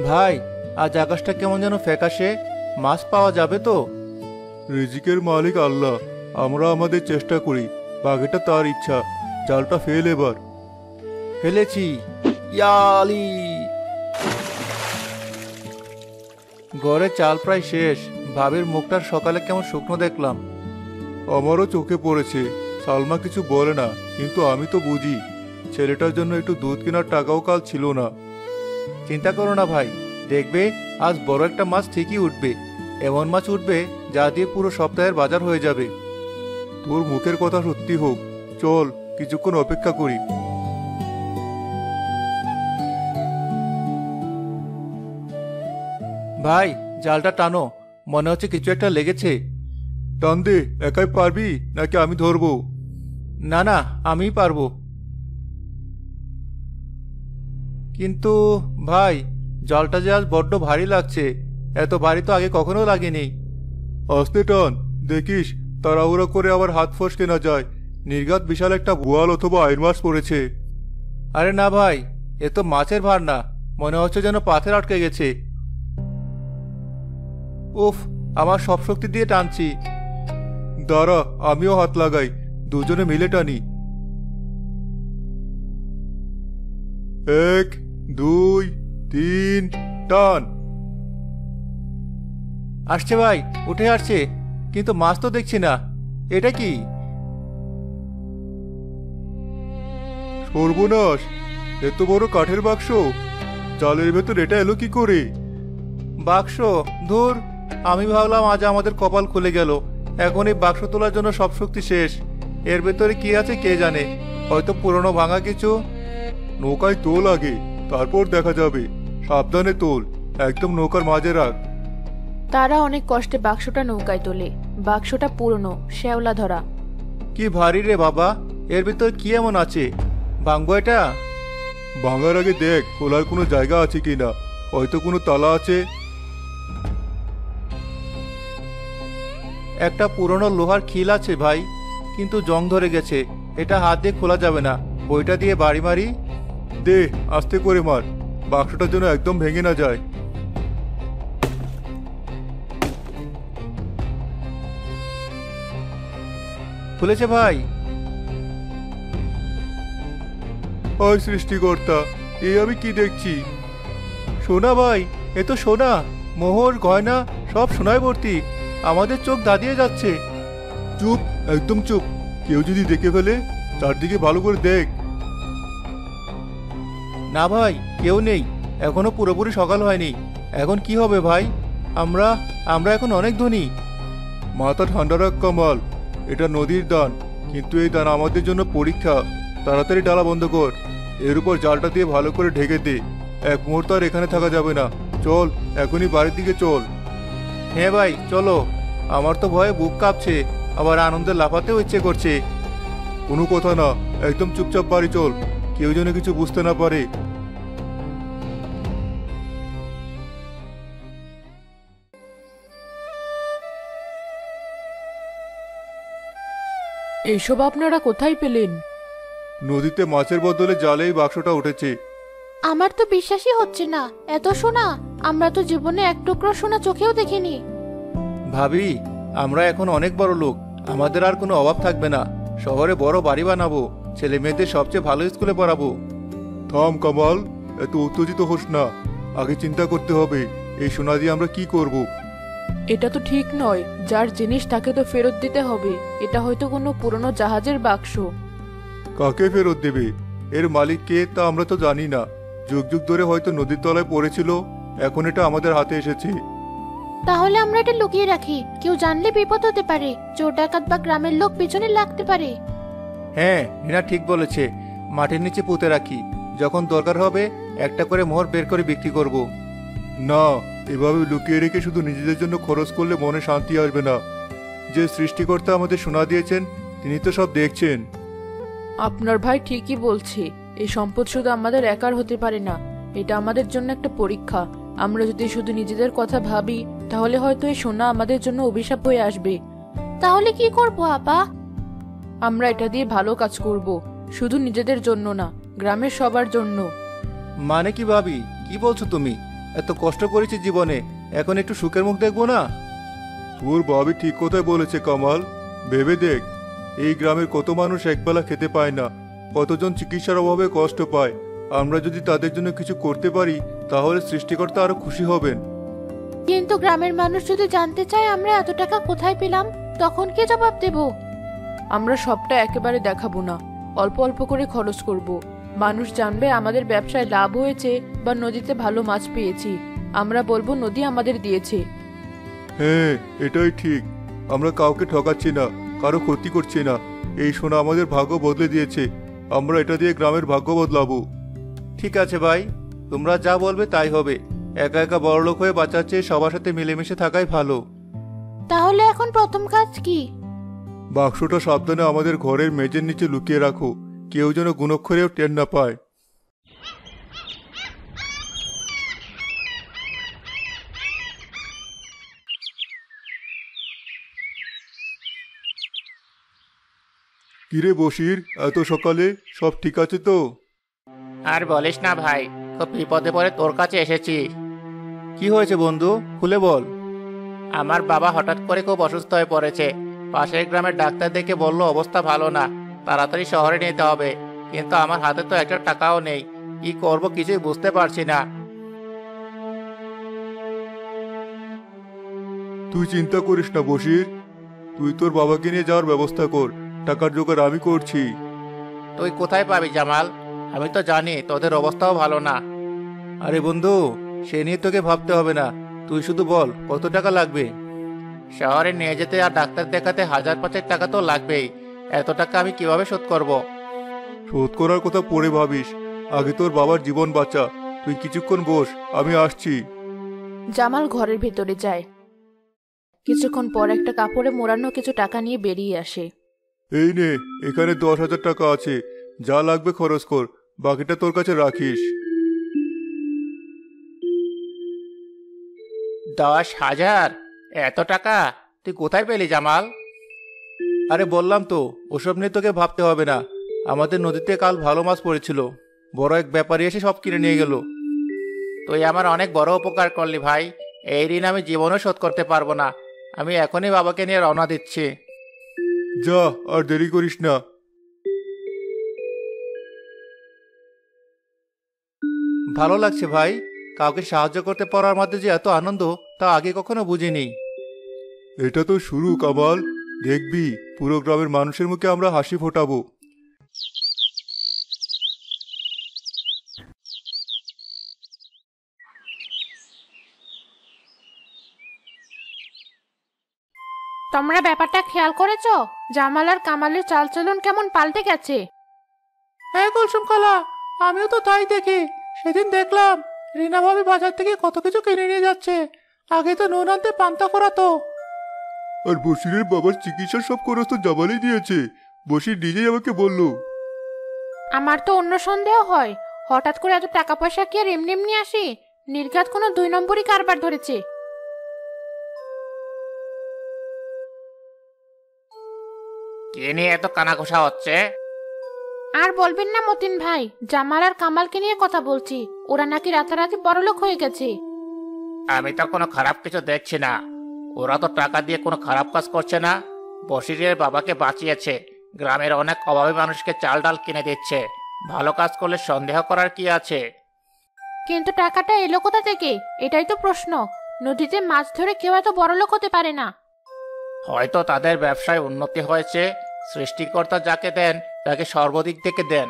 ভাই, আজ আকাশটা কেমন যেন ফ্যাকাশে। মাছ পাওয়া যাবে তো? রিজিকের মালিক আল্লাহ, আমরা আমাদের চেষ্টা করি, বাকিটা তার ইচ্ছা। জালটা ফেল এবার। ফেলেছি। ইয়ালি! ঘরে চাল প্রায় শেষ। ভাবির মুখটার সকালে কেমন শুকনো দেখলাম। আমারও চোখে পড়েছে। সালমা কিছু বলে না, কিন্তু আমি তো বুঝি। ছেলেটার জন্য একটু দুধ কেনার টাকাও কাল ছিল না। চিন্তা করো না ভাই, দেখবে আজ বড় একটা মাছ ঠিকই উঠবে। এমন মাছ উঠবে যা দিয়ে পুরো সপ্তাহের বাজার হয়ে যাবে। তোর মুখের কথা সত্যি হোক। চল কিছুক্ষণ অপেক্ষা করি। ভাই, জালটা টানো, মনে হচ্ছে কিছু একটা লেগেছে। টান দে, একাই পারবি নাকি আমি ধরবো? না না, আমিই পারবো। কিন্তু ভাই, জলটা যে আজ বড্ড ভারী লাগছে। এত ভারী তো আগে কখনো লাগেনি। আস্তে টান, দেখিস তাড়াহুড়ো করে আবার হাত ফসকে না যায়। নির্ঘাত বিশাল একটা বোয়াল অথবা আইর মাছ পড়েছে। আরে না ভাই, এ তো মাছের ভার না, মনে হচ্ছে যেন পাথর আটকে গেছে। উফ, আমার সব শক্তি দিয়ে টানছি। দাঁড়া, আমিও হাত লাগাই, দুজনে মিলে টানি। 1 2 3 টান। আসছে ভাই, উঠে আসছে, কিন্তু মাছ তো দেখছি না। এটা কি? সর্বনাশ, এত বড় কাঠের বাক্স! জালের ভেতর এটা এলো কি করে? বাক্স? ধুর, আমি ভাবলাম আজ আমাদের কপাল খুলে গেল। এখন এই বাক্স তোলার জন্য সব শক্তি শেষ। এর ভেতরে কি আছে কে জানে, হয়তো পুরনো ভাঙা কিছু। নৌকায় তোল আগে, তারপর দেখা যাবে। সাবধানে তোল, একদম নৌকার মাঝে রাখ। তারা অনেক কষ্টে বাক্সটা নৌকায় তোলে। বাক্সটা পুরনো, শ্যাওলা ধরা। কি ভারী রে বাবা, এর ভিতর কি এমন আছে? ভাঙবো এটা? ভাঙার আগে দেখ খোলার কোনো জায়গা আছে কিনা, হয়তো কোনো তালা আছে। একটা পুরনো লোহার খিল আছে ভাই, কিন্তু জং ধরে গেছে। এটা হাত দিয়ে খোলা যাবে না। বইটা দিয়ে বাড়ি মারি। দে, আস্তে করে মার, বাক্সটা যেন একদম ভেঙে না যায়। খুলেছে ভাই। ওই সৃষ্টিকর্তা, এ আমি কি দেখছি? সোনা ভাই, এ তো সোনা। মোহর গয়না সব সোনায় ভর্তি। আমাদের চোখ দাঁড়িয়ে যাচ্ছে। চুপ, একদম চুপ। কেউ যদি দেখে ফেলে, চারদিকে ভালো করে দেখ। না ভাই, কেউ নেই। এখনো পুরোপুরি সকাল হয়নি। এখন কি হবে ভাই? আমরা আমরা এখন অনেক ধনী। মাথা ঠান্ডা রাখ কামাল, এটা নদীর দান, কিন্তু এই দান আমাদের জন্য পরীক্ষা। তাড়াতাড়ি ডালা বন্ধ কর, এর উপর জালটা দিয়ে ভালো করে ঢেকে দে। এক মুহূর্ত আর এখানে থাকা যাবে না। চল, এখনই বাড়ির দিকে চল। হ্যাঁ ভাই, চলো। আমার তো ভয়ে বুক কাঁপছে, আবার আনন্দে লাফাতেও ইচ্ছে করছে। কোনো কথা না, একদম চুপচাপ বাড়ি চল, কেউ যেন কিছু বুঝতে না পারে। এইসব আপনারা কোথায় পেলেন? নদীতে মাছের বদলে জালে এই বাক্সটা উঠেছে। আমার তো বিশ্বাসই হচ্ছে না, এত সোনা! আমরা তো জীবনে এক টুকরো সোনা চোখেও দেখিনি। ভাবি, আমরা এখন অনেক বড় লোক, আমাদের আর কোনো অভাব থাকবে না। শহরে বড় বাড়ি বানাবো, ছেলে মেয়েদের সবচেয়ে ভালো স্কুলে পড়াবো। থাম কামাল, এত উত্তেজিত হোস না। আগে চিন্তা করতে হবে, এই সোনা দিয়ে আমরা কি করব। এটা তো ঠিক নয়। যার জিনিস তাকে তো ফেরত দিতে হবে। এটা হয়তো কোনো পুরনো জাহাজের বাক্স। কাকে ফেরত দেবে? এর মালিক কে তা আমরা তো জানি না। যুগ যুগ ধরে হয়তো নদীর তলায় পড়েছিল, এখন এটা আমাদের হাতে এসেছে। তাহলে আমরা এটা লুকিয়ে রাখি, কেউ জানলে বিপদ হতে পারে। চোর ডাকাত বা গ্রামের লোক পিছনে লাগতে পারে। হ্যাঁ, রিনা ঠিক বলেছে। মাটির নিচে পুঁতে রাখি, যখন দরকার হবে একটা করে মোহর বের করে বিক্রি করব। না, এভাবে লুকিয়ে রেখে শুধু নিজেদের জন্য খরচ করলে মনে শান্তি আসবে না। যে সৃষ্টিকর্তা আমাদের সোনা দিয়েছেন, তিনি তো সব দেখছেন। আপনার ভাই ঠিকই বলছে। এই সম্পদ শুধু আমাদের একার হতে পারে না, এটা আমাদের জন্য একটা পরীক্ষা। আমরা যদি শুধু নিজেদের কথা ভাবি, তাহলে হয়তো এই সোনা আমাদের জন্য অভিশাপ হয়ে আসবে। তাহলে কি করব আপা? আমরা এটা দিয়ে ভালো কাজ করব। শুধু নিজেদের জন্য না, গ্রামের সবার জন্য। মানে কি ভাবি, কি বলছো তুমি? এত কষ্ট করেছি জীবনে, এখন একটু সুখের মুখ দেখবো না? তোর ভাবি ঠিক কথাই বলেছে কামাল। ভেবে দেখ, এই গ্রামের কত মানুষ একবেলা খেতে পায় না, কতজন চিকিৎসার অভাবে কষ্ট পায়। আমরা যদি তাদের জন্য কিছু করতে পারি তাহলে সৃষ্টিকর্তা আরো খুশি হবেন। কিন্তু গ্রামের মানুষ যদি জানতে চায় আমরা এত টাকা কোথায় পেলাম, তখন কি জবাব দেব? আমরা সবটা একেবারে দেখাবো না, অল্প অল্প করে খরচ করব। মানুষ জানবে আমাদের ব্যবসায় লাভ হয়েছে বা নদীতে ভালো মাছ পেয়েছি। আমরা বলবো নদী আমাদের দিয়েছে। হ্যাঁ, এটাই ঠিক। আমরা কাউকে ঠকাচ্ছি না, কারো ক্ষতি করছি না। এই সোনা আমাদের ভাগ্য বদলে দিয়েছে, আমরা এটা দিয়ে গ্রামের ভাগ্য বদলাবো। ঠিক আছে ভাই, তোমরা যা বলবে তাই হবে। একা একা বড়লোক হয়ে বাঁচার চেয়ে সবার সাথে মিলেমিশে থাকাই ভালো। তাহলে এখন প্রথম কাজ কি? বাক্সটা সাবধানে আমাদের ঘরের মেঝের নিচে লুকিয়ে রাখো, কেউ যেন গুণক্ষরেও টের না পায়। কিরে বশির, এত সকালে সব ঠিক আছে তো? আর বলিস না ভাই, খুব বিপদে পড়ে তোর কাছে এসেছি। কি হয়েছে বন্ধু, খুলে বল। আমার বাবা হঠাৎ করে খুব অসুস্থ হয়ে পড়েছে। পাশের গ্রামের ডাক্তার দেখে বলল অবস্থা ভালো না, তাড়াতাড়ি শহরে নিতে হবে। কিন্তু আমার হাতে তো একটা টাকাও নেই, কি করব কিছুই বুঝতে পারছি না। তুই চিন্তা করিস না বশির, তুই তোর বাবাকে নিয়ে যাওয়ার ব্যবস্থা কর। টাকার জোগাড় আমি করছি। তুই কোথায় পাবি জামাল? আমি তো জানি তোদের অবস্থাও ভালো না। আরে বন্ধু, সে নিয়ে তোকে ভাবতে হবে না। তুই শুধু বল কত টাকা লাগবে। শহরে নিয়ে যেতে আর ডাক্তার দেখাতে 1000-5 টাকা তো লাগবেই। এত টাকা আমি কিভাবে শোধ করব? শোধ করার কথা পরে ভাবিস, আগে তোর বাবার জীবন বাঁচা। তুই কিছুক্ষণ বস, আমি আসছি। জামাল ঘরের ভেতরে যায়। কিছুক্ষণ পর একটা কাপড়ে মোড়ানো কিছু টাকা নিয়ে বেরিয়ে আসে। এই নে, এখানে 10,000 টাকা আছে, যা লাগবে খরচ কর, বাকিটা তোর কাছে রাখিস। 10,000? এত টাকা তুই কোথায় পেলি জামাল? আরে বললাম তো, ওসব নিয়ে তোকে ভাবতে হবে না। আমাদের নদীতে কাল ভালো মাছ পড়েছিল, বড় এক ব্যাপারী এসে সব কিনে নিয়ে গেল। তুই আমার অনেক বড় উপকার করলি ভাই, এই ঋণ আমি জীবনেও শোধ করতে পারবো না। আমি এখনই বাবাকে নিয়ে রওনা দিচ্ছি। যা, আর দেরি করিস না। ভালো লাগছে ভাই, কাউকে সাহায্য করতে পারার মধ্যে যে এত আনন্দ তা আগে কখনো বুঝিনি। এটা তো শুরু কামাল, দেখবি পুরো গ্রামের মানুষের মুখে আমরা হাসি ফোটাবো। তোমরা ব্যাপারটা খেয়াল করেছো? জামাল আর কামালের চালচলন কেমন পাল্টে গেছে। হ্যাঁ কুলসুম খালা, আমিও তো তাই দেখি। সেদিন দেখলাম রিনা ভাবি বাজার থেকে কত কিছু কিনে নিয়ে যাচ্ছে। আগে তো নুন আনতে পান্তা করাতো। আর বশিরের বাবার চিকিৎসার সব খরচ তো জামালই দিয়েছে, বশির নিজেই আমাকে বললো। আমার তো অন্য সন্দেহ হয়, হঠাৎ করে এত টাকা পয়সা কি আর এমনি এমনি আসে? নির্ঘাত কোনো 2 নম্বরই কারবার ধরেছে। কে নিয়ে এত কানাঘোষা হচ্ছে? আর বলবেন না মতিন ভাই, জামাল আর কামালকে নিয়ে কথা বলছি। ওরা নাকি রাতারাতি বড়লোক হয়ে গেছে। আমি তো কোনো খারাপ কিছু দেখছি না। ওরা তো টাকা দিয়ে কোনো খারাপ কাজ করছে না, বশিরের বাবাকে বাঁচিয়েছে, গ্রামের অনেক অভাবী মানুষকে চাল ডাল কিনে দিচ্ছে। ভালো কাজ করলে সন্দেহ করার কি আছে? কিন্তু টাকাটা এলো কোথা থেকে, এটাই তো প্রশ্ন। নদীতে মাছ ধরে কেউ এত বড়লোক হতে পারে না। হয়তো তাদের ব্যবসায় উন্নতি হয়েছে। সৃষ্টিকর্তা যাকে দেন তাকে সর্বদিক থেকে দেন।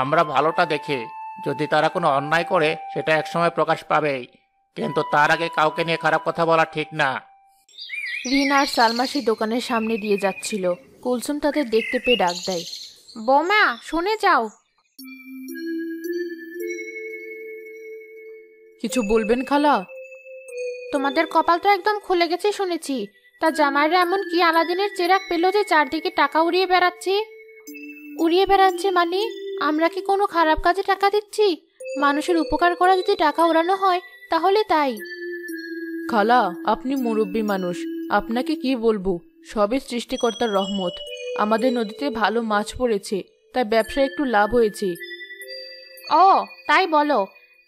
আমরা ভালোটা দেখি, যদি তারা কোনো অন্যায় করে সেটা একসময় প্রকাশ পাবেই, কিন্তু তার আগে কাউকে নিয়ে খারাপ কথা বলা ঠিক না। রিনা আর সালমা সেই দোকানের সামনে দিয়ে যাচ্ছিল। কুলসুম তাদের দেখতে পেয়ে ডাক দেয়। বোমা, শুনে যাও। কিছু বলবেন খালা? তোমাদের কপাল তো একদম খুলে গেছে শুনেছি। তা জামাইরা এমন কি আলাদিনের চেরাগ পেল যে চারদিকে টাকা উড়িয়ে বেড়াচ্ছে? উড়িয়ে বেড়াচ্ছে মানে? আমরা কি কোনো খারাপ কাজে টাকা দিচ্ছি? মানুষের উপকার করা যদি টাকা উড়ানো হয় তাহলে তাই। খালা, আপনি মুরব্বী মানুষ, আপনাকে কি বলবো, সবই সৃষ্টিকর্তার রহমত। আমাদের নদীতে ভালো মাছ পড়েছে, তাই ব্যবসায় একটু লাভ হয়েছে। ও তাই বলো?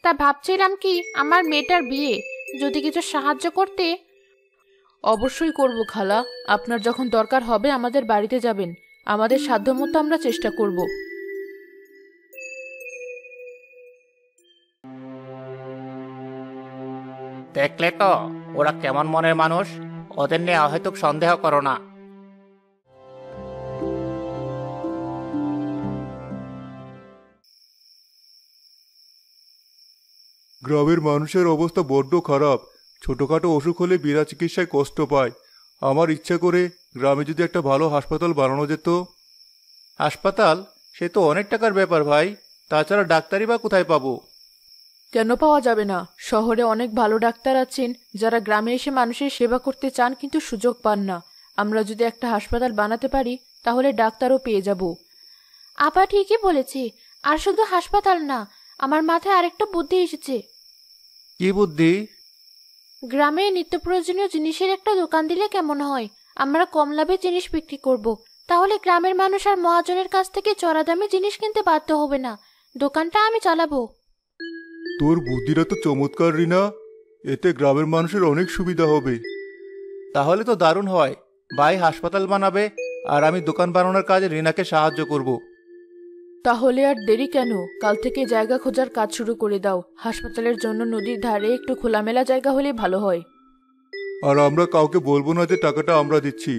তা ভাবছিলাম কি আমার মেয়েটার বিয়ে, যদি কিছু সাহায্য করতে। অবশ্যই করব খালা, আপনার যখন দরকার হবে আমাদের বাড়িতে যাবেন, আমাদের সাধ্যমতো আমরা চেষ্টা করব। দেখলে তো ওরা কেমন মনের মানুষ, ওদের নিয়ে অহেতুক সন্দেহ করো না। গ্রামের মানুষের অবস্থা বড্ড খারাপ। ছোটখাটো অসুখ হলে বিনা চিকিৎসায় কষ্ট পায়। আমার ইচ্ছা করে গ্রামে যদি একটা ভালো হাসপাতাল বানানো যেত। হাসপাতাল? সে তো অনেক টাকার ব্যাপার ভাই। তাছাড়া ডাক্তারই বা কোথায় পাবো? কেন পাওয়া যাবে না? শহরে অনেক ভালো ডাক্তার আছেন যারা গ্রামে এসে মানুষের সেবা করতে চান কিন্তু সুযোগ পান না। আমরা যদি একটা হাসপাতাল বানাতে পারি তাহলে ডাক্তারও পেয়ে যাব। আপা ঠিকই বলেছি। আর শুধু হাসপাতাল না, আমার মাথায় আরেকটা বুদ্ধি এসেছে। কি বুদ্ধি? গ্রামে নিত্য প্রয়োজনীয় জিনিসের একটা দোকান দিলে কেমন হয়? আমরা কম লাভে জিনিস বিক্রি করব। তাহলে গ্রামের মানুষ আর মহাজনের কাছ থেকে চড়া দামে জিনিস কিনতে বাধ্য হবে না। দোকানটা আমি চালাবো। তোর বুদ্ধিটা তো চমৎকার রিনা। এতে গ্রামের মানুষের অনেক সুবিধা হবে। তাহলে তো দারুণ হয়। ভাই হাসপাতাল বানাবে আর আমি দোকান বানানোর কাজে রিনাকে সাহায্য করব। তাহলে আর দেরি কেন? কাল থেকে জায়গা খোঁজার কাজ শুরু করে দাও। হাসপাতালের জন্য নদীর ধারে একটু খোলামেলা জায়গা হলে ভালো হয়। আর আমরা কাউকে বলবো না যে টাকাটা আমরা দিচ্ছি।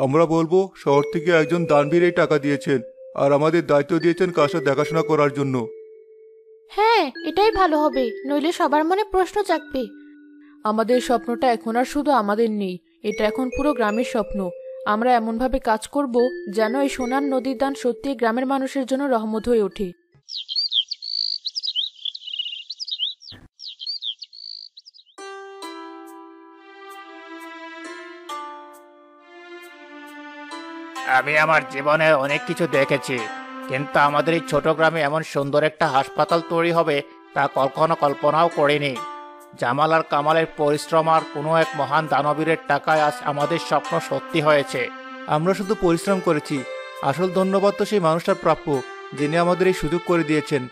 আমরা বলবো শহর থেকে একজন দানবীর এই টাকা দিয়েছেন আর আমাদের দায়িত্ব দিয়েছেন কাজটা দেখাশোনা করার জন্য। হ্যাঁ, এটাই ভালো হবে, নইলে সবার মনে প্রশ্ন জাগবে। আমাদের স্বপ্নটা এখন আর শুধু আমাদের নেই, এটা এখন পুরো গ্রামের স্বপ্ন। আমরা এমনভাবে কাজ করব যেন এই সোনার নদীর দান সত্যি গ্রামের মানুষের জন্য রহমত হয়ে ওঠে। আমি আমার জীবনে অনেক কিছু দেখেছি, কিন্তু আমাদের এই ছোট গ্রামে এমন সুন্দর একটা হাসপাতাল তৈরি হবে তা কখনো কল্পনাও করিনি। জামাল আর কামালের পরিশ্রম আর কোনো এক মহান দানবীরের টাকায় আজ আমাদের স্বপ্ন সত্যি হয়েছে। আমরা শুধু পরিশ্রম করেছি, আসল ধন্যবাদ তো সেই মানুষটার প্রাপ্য যিনি আমাদের এই সুযোগ করে দিয়েছেন।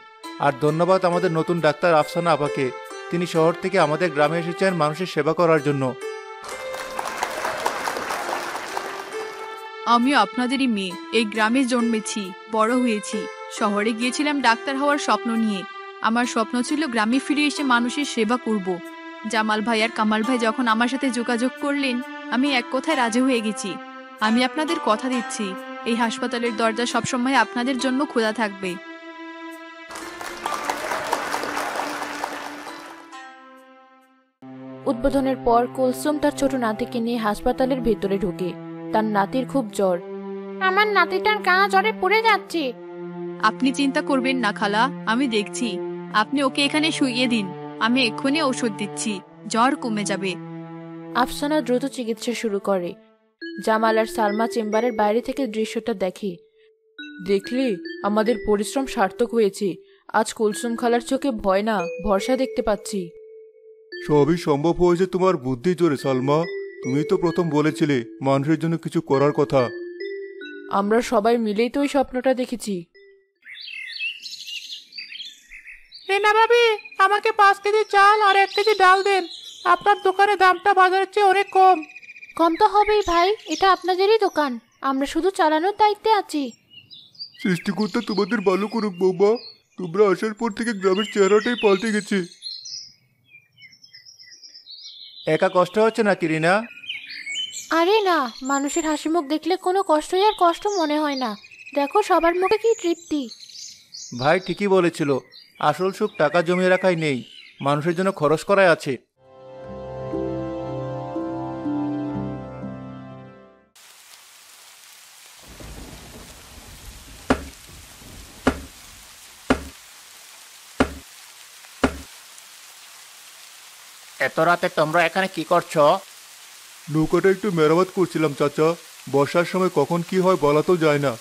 আর ধন্যবাদ আমাদের নতুন ডাক্তার আফসানা আপাকে। তিনি শহর থেকে আমাদের গ্রামে এসেছেন মানুষের সেবা করার জন্য। আমিও আপনাদেরই মেয়ে, এই গ্রামে জন্মেছি, বড় হয়েছি। শহরে গিয়েছিলাম ডাক্তার হওয়ার স্বপ্ন নিয়ে। আমার স্বপ্ন ছিল গ্রামে ফিরে এসে মানুষের সেবা করব। জামাল ভাই আর কামাল ভাই যখন আমার সাথে যোগাযোগ করলেন, আমি এক কথায় রাজি হয়ে গেছি। আমি আপনাদের কথা দিচ্ছি, এই হাসপাতালের দরজা সবসময় আপনাদের জন্য খোলা থাকবে। উদ্বোধনের পর কুলসুম তার ছোট নাতিকে নিয়ে হাসপাতালের ভেতরে ঢোকে। তার নাতির খুব জ্বর। আমার নাতিটার গা জ্বরে পড়ে যাচ্ছে। আপনি চিন্তা করবেন না খালা, আমি দেখছি। আপনি ওকে এখানে শুইয়ে দিন, আমি এক্ষুনি ঔষধ দিচ্ছি, জ্বর কমে যাবে। আফসানা দ্রুত চিকিৎসা শুরু করে। জামাল আর সালমা চেম্বারের বাইরে থেকে দৃশ্যটা দেখে। দেখলি, আমাদের পরিশ্রম সার্থক হয়েছে। আজ কুলসুম খালার চোখে ভয় না, ভরসা দেখতে পাচ্ছি। সবই সম্ভব হয়েছে তোমার বুদ্ধি জোরে সালমা। তুমি তো প্রথম বলেছিলে মানুষের জন্য কিছু করার কথা। আমরা সবাই মিলেই তো ওই স্বপ্নটা দেখেছি। রিনা ভাবি, আমাকে 5 কেজি চাল আর 1 কেজি ডাল দেন। আপনার দোকানে দামটা বাজারের চেয়ে অনেক কম। কম তো হবেই ভাই, এটা আপনাদেরই দোকান, আমরা শুধু চালানোর দায়িত্বে আছি। সৃষ্টিকর্তা তোমাদের ভালো করুক বৌমা। তোমরা আসার পর থেকে গ্রামের চেহারাটাই পাল্টে গেছে। একা কষ্ট হচ্ছে নাকি রিনা? আরে না, মানুষের হাসি মুখ দেখলে কোনো কষ্টই আর কষ্ট মনে হয় না। দেখো সবার মুখে কি তৃপ্তি। ভাই ঠিকই বলেছিল, আসল সুখ টাকা জমিয়ে রাখাই নেই, মানুষের জন্য খরচ করাই আছে। এত রাতে তোমরা এখানে কি করছো? নৌকাটা একটু মেরামত করছিলাম চাচা। বর্ষার সময় কখন কি হয় বলা তো যায় না।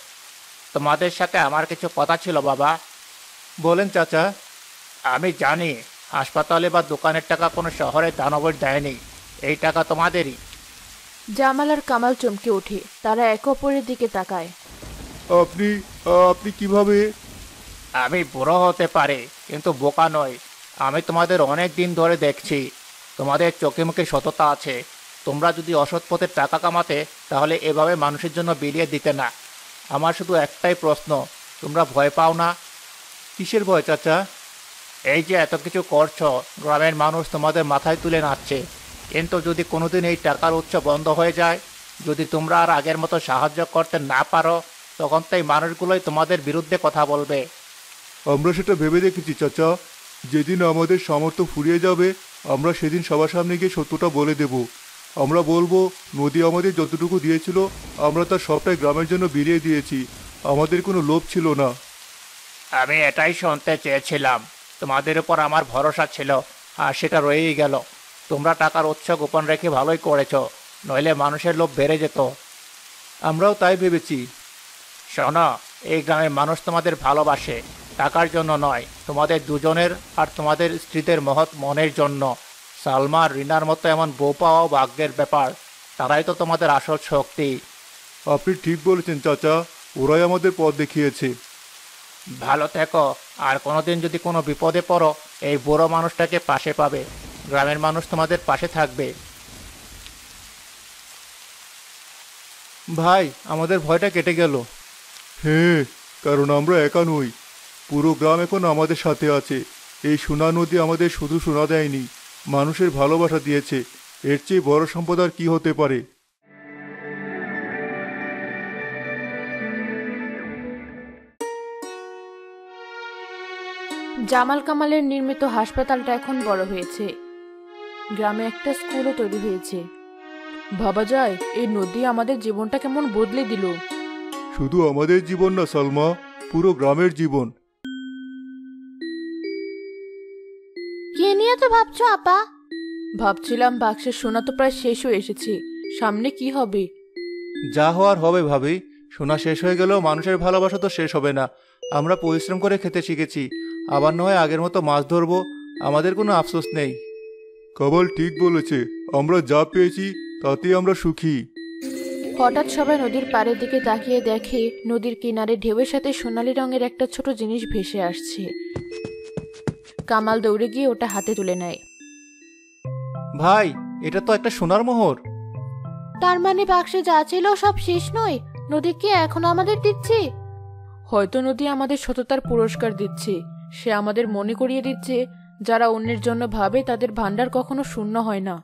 তোমাদের সাথে আমার কিছু কথা ছিল বাবা। বলেন চাচা। আমি জানি হাসপাতালে বা দোকানের টাকা কোনো শহরের দানবের দেয়নি, এই টাকা তোমাদেরই। জামাল আর কামাল চমকে ওঠে। তারা একে অপরের দিকে তাকায়। আপনি আপনি কিভাবে? আমি বুড়ো হতে পারি কিন্তু বোকা নই। আমি তোমাদের অনেক দিন ধরে দেখছি, তোমাদের চোখে মুখে সততা আছে। তোমরা যদি অসৎ পথে টাকা কামাতে তাহলে এভাবে মানুষের জন্য বিলিয়ে দিতে না। আমার শুধু একটাই প্রশ্ন, তোমরা ভয় পাও না? কিসের ভয় চাচা? এই যে এত কিছু করছো, গ্রামের মানুষ তোমাদের মাথায় তুলে নাচছে, কিন্তু যদি কোনোদিন এই টাকার উৎস বন্ধ হয়ে যায়, যদি তোমরা আর আগের মতো সাহায্য করতে না পারো, তখন তো এই মানুষগুলোই তোমাদের বিরুদ্ধে কথা বলবে। আমরা সেটা ভেবে দেখেছি চাচা। যেদিন আমাদের সামর্থ্য ফুরিয়ে যাবে, আমরা সেদিন সবার সামনে গিয়ে সত্যটা বলে দেব। আমরা বলবো, নদী আমাদের যতটুকু দিয়েছিল আমরা তার সবটাই গ্রামের জন্য বিলিয়ে দিয়েছি। আমাদের কোনো লোভ ছিল না। আমি এটাই শুনতে চেয়েছিলাম। তোমাদের উপর আমার ভরসা ছিল, আর সেটা রয়েই গেল। তোমরা টাকার উৎস গোপন রেখে ভালোই করেছো, নইলে মানুষের লোভ বেড়ে যেত। আমরাও তাই ভেবেছি। শোনো, এই গ্রামের মানুষ তোমাদের ভালোবাসে, টাকার জন্য নয়, তোমাদের দুজনের আর তোমাদের স্ত্রীদের মহৎ মনের জন্য। সালমা আর রিনার মতো এমন বউ পাওয়াও ভাগ্যের ব্যাপার। তারাই তো তোমাদের আসল শক্তি। আপনি ঠিক বলেছেন চাচা, ওরাই আমাদের পথ দেখিয়েছে। ভালো থেকো, আর কোনোদিন যদি কোনো বিপদে পড়ো, এই বুড়ো মানুষটাকে পাশে পাবে। গ্রামের মানুষ তোমাদের পাশে থাকবে। ভাই, আমাদের ভয়টা কেটে গেল। হ্যাঁ, কারণ আমরা একা নই, পুরো গ্রাম এখন আমাদের সাথে আছে। এই সোনা নদী আমাদের শুধু সোনা দেয়নি, মানুষের ভালোবাসা দিয়েছে। এর চেয়ে বড় সম্পদ আর কি হতে পারে? জামাল কামালের নির্মিত হাসপাতালটা এখন বড় হয়েছে। গ্রামে একটা স্কুলও তৈরি হয়েছে। ভাবা যায় এই নদী আমাদের জীবনটা কেমন বদলে দিল। শুধু আমাদের জীবন না সালমা, পুরো গ্রামের জীবন। কে নিয়ে তো ভাবছো আপা? ভাবছিলাম বাক্সের সোনা তো প্রায় শেষ হয়ে এসেছে, সামনে কি হবে? যা হওয়ার হবে ভাবি। সোনা শেষ হয়ে গেলেও মানুষের ভালোবাসা তো শেষ হবে না। আমরা পরিশ্রম করে খেতে শিখেছি, আবার নয় আগের মতো মাছ ধরবো। আমাদের কোনো আফসোস নেই। কামাল ঠিক বলেছে, আমরা যা পেয়েছি তাতেই আমরা সুখী। হঠাৎ সবাই নদীর পাড়ের দিকে তাকিয়ে দেখে নদীর কিনারে ঢেউয়ের সাথে সোনালী রঙের একটা ছোট জিনিস ভেসে আসছে। কামাল দৌড়ে গিয়ে ওটা হাতে তুলে নেয়। ভাই, এটা তো একটা সোনার মোহর। তার মানে বাক্সে যা ছিল সব শেষ নয়, নদী কি এখনো আমাদের দিচ্ছে? হয়তো নদী আমাদের সততার পুরস্কার দিচ্ছে। সে আমাদের মনে করিয়ে দিচ্ছে, যারা অন্যের জন্য ভাবে তাদের ভান্ডার কখনো শূন্য হয় না।